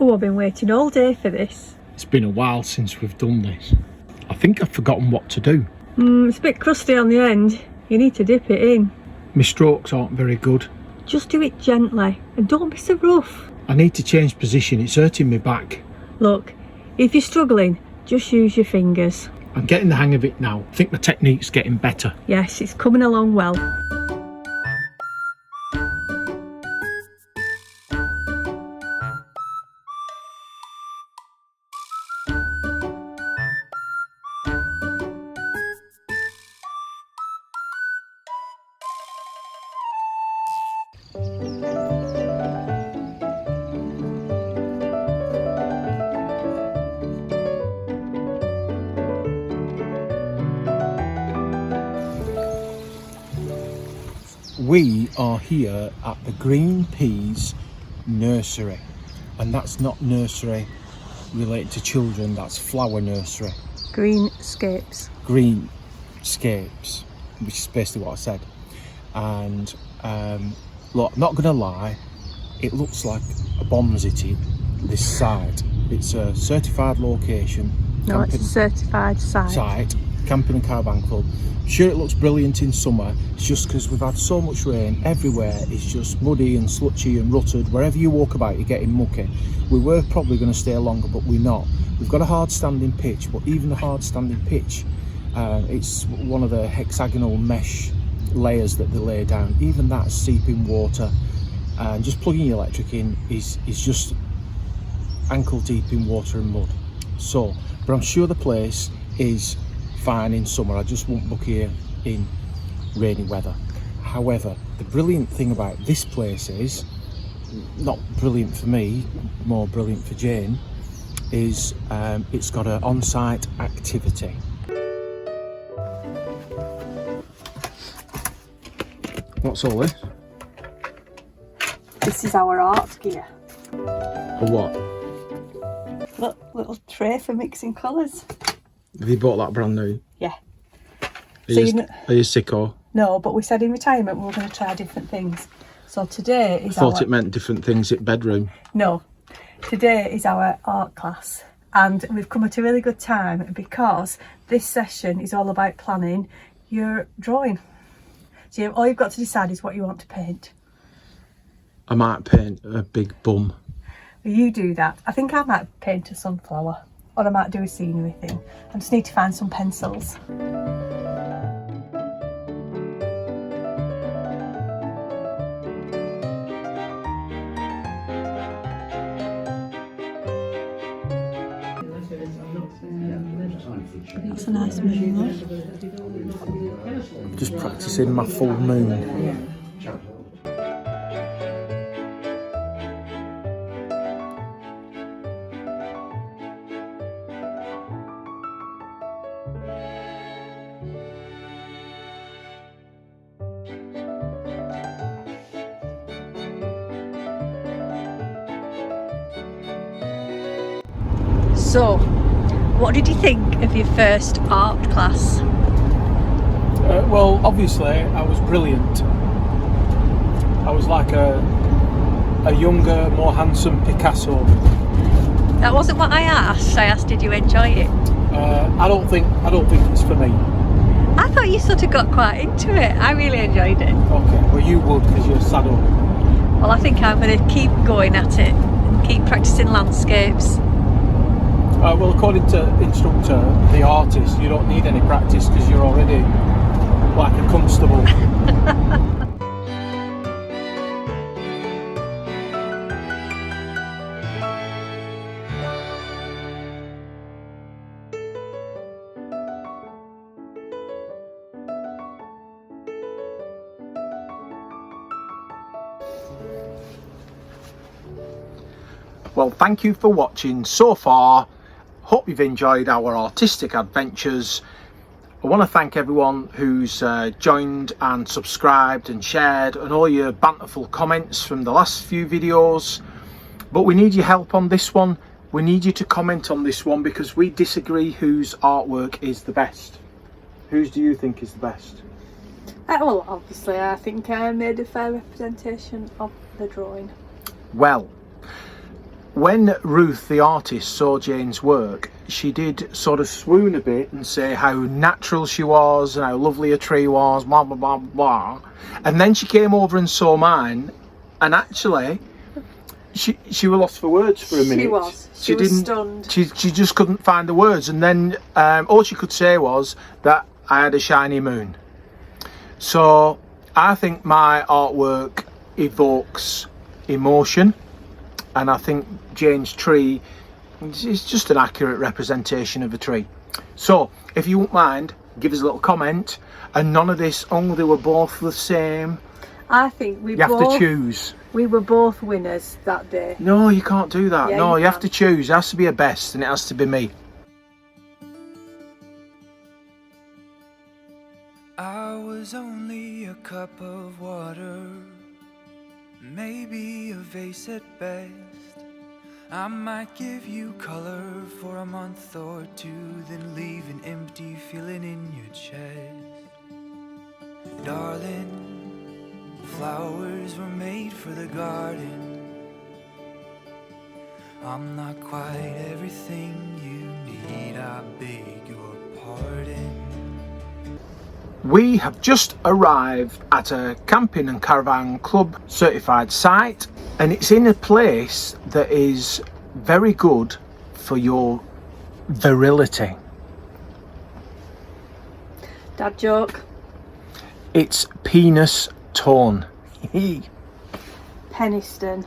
Oh, I've been waiting all day for this. It's been a while since we've done this. I think I've forgotten what to do. It's a bit crusty on the end. You need to dip it in. My strokes aren't very good. Just do it gently and don't be so rough. I need to change position, it's hurting me back. Look, if you're struggling, just use your fingers. I'm getting the hang of it now. I think my technique's getting better. Yes, it's coming along well. We are here at the Green Peas Nursery, and that's not nursery related to children, that's flower nursery. Greenscapes. Greenscapes, which is basically what I said. And look, not gonna lie, it looks like a bomb's hit it, this site. It's a certified location. No, it's a certified site. Camping and Caravan Club. Sure, it looks brilliant in summer. It's just because we've had so much rain everywhere. It's just muddy and slutchy and rutted. Wherever you walk about, you're getting mucky. We were probably going to stay longer, but we're not. We've got a hard standing pitch, but even the hard standing pitch, it's one of the hexagonal mesh layers that they lay down. Even that's seeping water, and just plugging your electric in is just ankle deep in water and mud. So, but I'm sure the place is fine in summer. I just won't book here in rainy weather. However, the brilliant thing about this place is, not brilliant for me, more brilliant for Jane, is it's got an on-site activity. What's all this? This is our art gear. For what? Look, little tray for mixing colours. Have you bought that brand new? Yeah. Are you sicko? No, but we said in retirement we were going to try different things. So today is I thought it meant different things at bedroom. No, today is our art class, and we've come at a really good time because this session is all about planning your drawing. So all you've got to decide is what you want to paint. I might paint a big bum. You do that. I think I might paint a sunflower, or I might do a scenery thing. I just need to find some pencils. That's a nice moon though. Just practicing my full moon. So, what did you think of your first art class? Well, obviously, I was brilliant. I was like a younger, more handsome Picasso. That wasn't what I asked. I asked, did you enjoy it? I don't think it's for me. I thought you sort of got quite into it. I really enjoyed it. Okay, well you would because you're saddle. Well, I think I'm going to keep going at it and keep practicing landscapes. Well, according to instructor, the artist, you don't need any practice because you're already like a constable. Well, thank you for watching so far. Hope you've enjoyed our artistic adventures. I want to thank everyone who's joined and subscribed and shared, and all your banterful comments from the last few videos. But we need your help on this one. We need you to comment on this one because we disagree whose artwork is the best. Whose do you think is the best? Well, obviously I think I made a fair representation of the drawing. Well, when Ruth, the artist, saw Jane's work, she did sort of swoon a bit and say how natural she was and how lovely a tree was, blah, blah, blah, blah. And then she came over and saw mine, and actually, she was lost for words for a minute. She was. She was stunned. She just couldn't find the words. And then all she could say was that I had a shiny moon. So I think my artwork evokes emotion. And I think Jane's tree is just an accurate representation of a tree. So if you won't mind, give us a little comment. And none of this, oh, they were both the same. I think you have to choose. We were both winners that day. No, you can't do that. Yeah, no, you can. have to choose. It has to be a best, and it has to be me. I was only a cup of water, maybe a vase at best. I might give you color for a month or two, then leave an empty feeling in your chest. Darling, flowers were made for the garden. I'm not quite everything you need, I beg your pardon. We have just arrived at a camping and caravan club certified site, and it's in a place that is very good for your virility. Dad joke. It's penis tone. Penistone.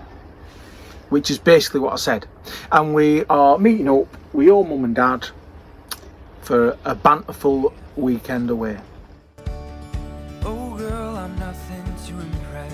Which is basically what I said. And we are meeting up with your mum and dad for a banterful weekend away. Oh girl, I'm nothing to impress.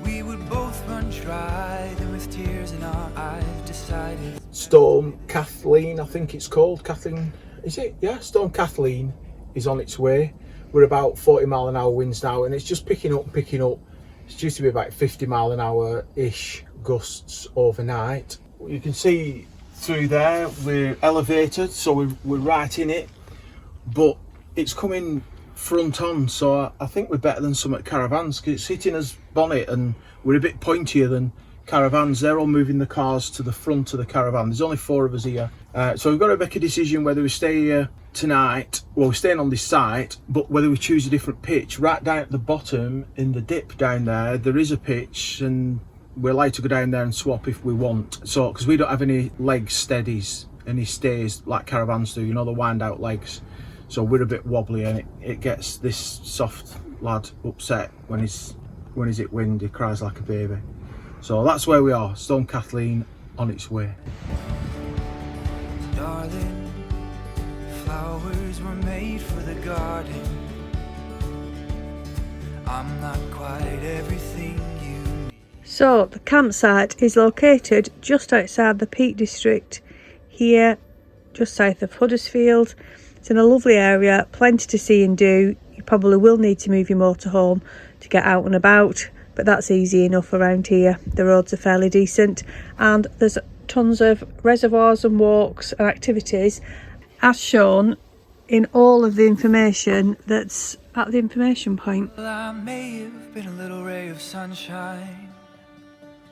We would both run dry, then with tears in our eyes decided. Storm Kathleen, I think it's called. Kathleen, is it? Yeah, Storm Kathleen is on its way. We're about 40 mile an hour winds now, and it's just picking up. It's due to be about 50 mile an hour ish gusts overnight. You can see through there we're elevated, so we're right in it, but it's coming front on, so I think we're better than some at caravans because it's hitting us bonnet and we're a bit pointier than caravans. They're all moving the cars to the front of the caravan. There's only 4 of us here, so we've got to make a decision whether we stay here tonight. Well, we're staying on this site, but whether we choose a different pitch. Right down at the bottom in the dip down there is a pitch, and we're allowed to go down there and swap if we want. So because we don't have any leg steadies, any stays like caravans do, you know, the wind out legs. So we're a bit wobbly, and it gets this soft lad upset when he's at wind. He cries like a baby. So that's where we are. Storm Kathleen on its way. Darling, flowers were made for the garden. I'm not quite everything you need. So the campsite is located just outside the Peak District here, just south of Huddersfield. It's in a lovely area, plenty to see and do. You probably will need to move your motorhome to get out and about, but that's easy enough around here. The roads are fairly decent, and there's tons of reservoirs and walks and activities as shown in all of the information that's at the information point. Well, I may have been a little ray of sunshine,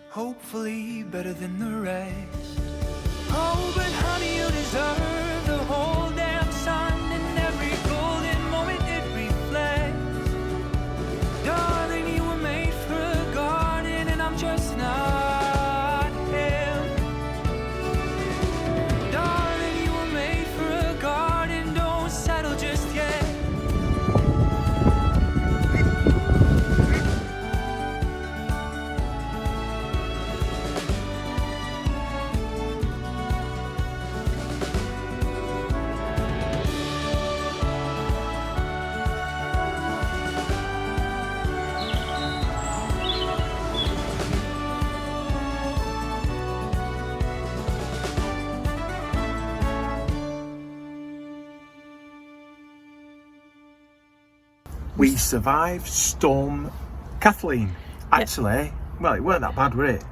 hopefully better than the rest. Oh, but honey, you deserve the whole damn sun and every golden moment it reflects. Darling, you were made for a garden, and I'm just not him. Darling, you were made for a garden, don't settle just yet. We survived Storm Kathleen. Actually, well, it weren't that bad, were it?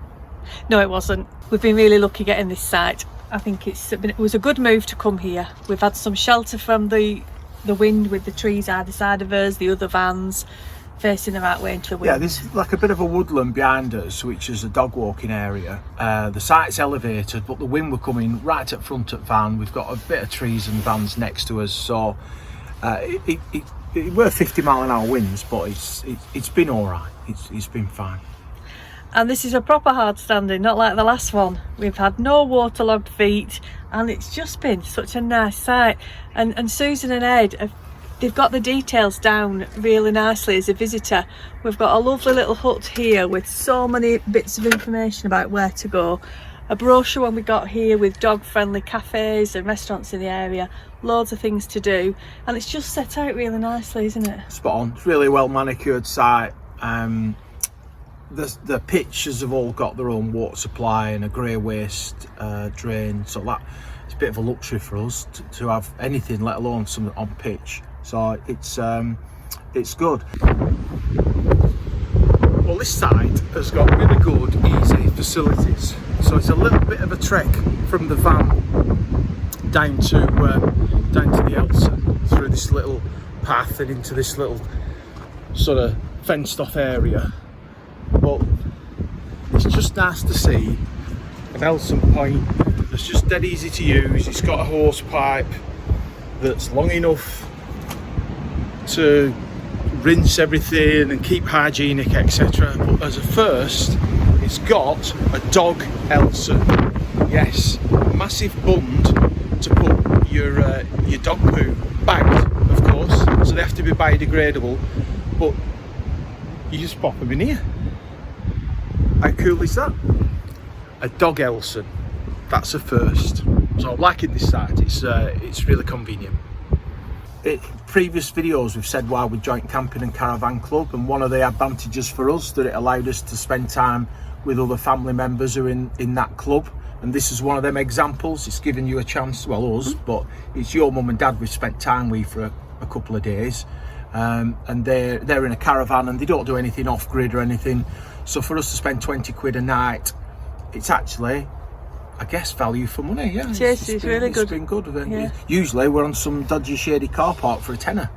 No, it wasn't. We've been really lucky getting this site. I think it was a good move to come here. We've had some shelter from the wind with the trees either side of us, the other vans. facing the right way into the wind. Yeah, there's like a bit of a woodland behind us, which is a dog walking area. The site's elevated, but the wind were coming right at front at van. We've got a bit of trees and vans next to us, so it were 50-mile-an-hour winds, but it's been all right. It's been fine. And this is a proper hard standing, not like the last one. We've had no waterlogged feet, and it's just been such a nice sight. And Susan and Ed, they've got the details down really nicely as a visitor. We've got a lovely little hut here with so many bits of information about where to go. A brochure when we got here with dog-friendly cafes and restaurants in the area. Loads of things to do, and it's just set out really nicely, isn't it? Spot on. It's really well manicured site. The pitches have all got their own water supply and a grey waste drain, so that it's a bit of a luxury for us to have anything, let alone something on pitch. So it's good. Well, this site has got really good, easy facilities. So it's a little bit of a trek from the van down to the Elsa through this little path and into this little sort of fenced off area. But it's just nice to see an Elson point that's just dead easy to use. It's got a hose pipe that's long enough to rinse everything and keep hygienic, etc. But as a first, it's got a dog Elson. Yes, a massive bund to put your dog poo, bagged of course, so they have to be biodegradable, but you just pop them in here. How cool is that? A dog Elson. That's a first. So I'm liking this site. It's really convenient. In previous videos we've said why we joined Camping and Caravan Club, and one of the advantages for us that it allowed us to spend time with other family members who are in that club, and this is one of them examples. It's given you a chance, well us, but it's your mum and dad we've spent time with for a couple of days, and they're in a caravan and they don't do anything off grid or anything. So for us to spend 20 quid a night, it's actually, I guess, value for money. Yeah, it's really good. It's been good. Yeah. Usually we're on some dodgy shady car park for a tenner.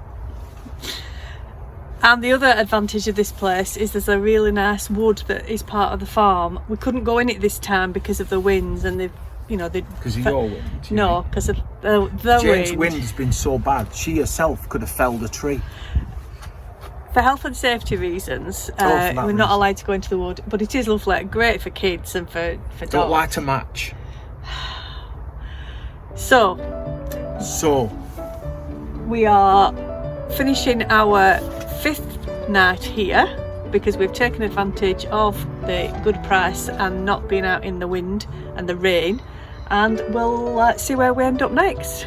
And the other advantage of this place is there's a really nice wood that is part of the farm. We couldn't go in it this time because of the winds and Because of your wind? No, because of the Jane's wind. wind has been so bad, she herself could have felled a tree. For health and safety reasons, for that we're not allowed to go into the wood, but it is lovely, great for kids and for dogs. Don't light a match. So we are finishing our 5th night here because we've taken advantage of the good price and not being out in the wind and the rain, and we'll see where we end up next.